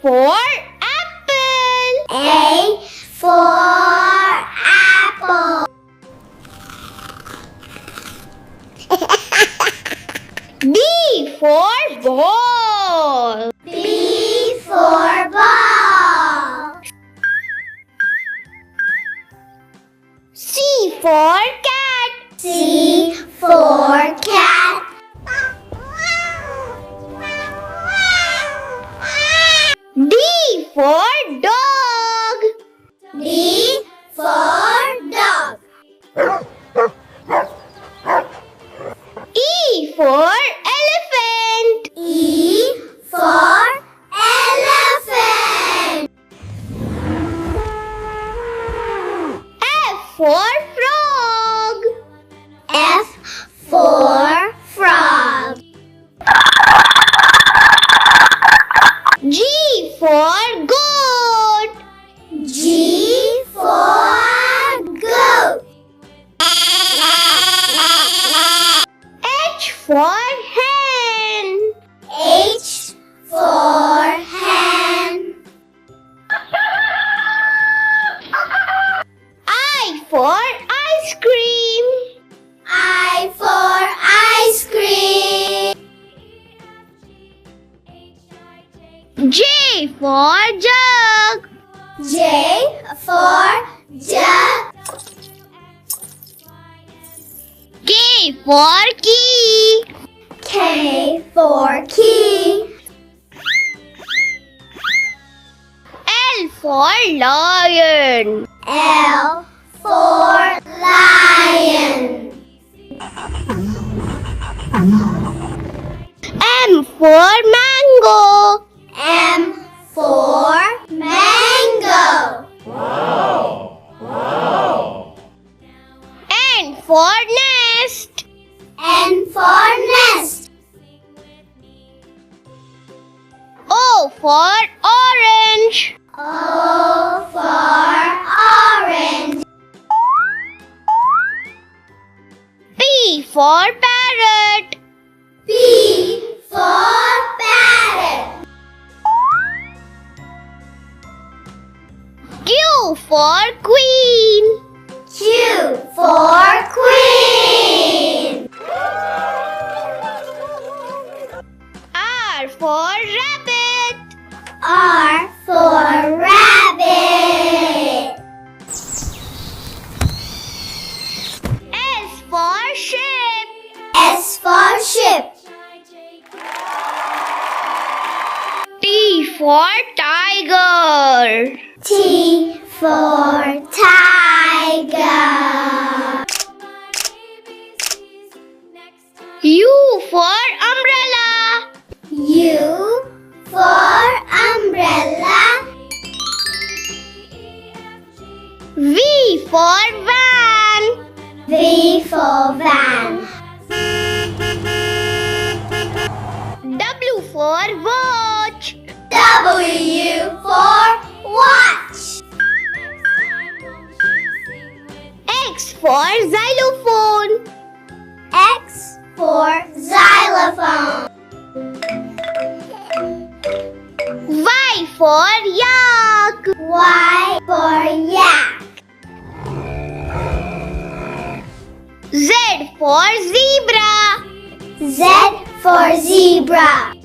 for apple. A for apple. B for ball. B for ball. C for cat. C for cat. D for dog. D for dog. E for elephant. E for elephant. F for frog. F for frog. G for goat. G for goat. H for hen. H for hen. I for ice cream. I for ice cream. J for jug. J for jug. K for key. K for key. L for lion. L for lion. M for mango. M for mango. N for nest. N for nest. O for orange. O for orange. P for parrot. P for parrot. Q for queen. Q for queen. R for rabbit. R for rabbit. S for ship. S for ship. T for tiger. T for tiger. U for umbrella. U for umbrella. V for van. V for van. W for watch. W for watch. X for xylophone. X for xylophone. Y for yak. Y for yak. Z for zebra. Z for zebra.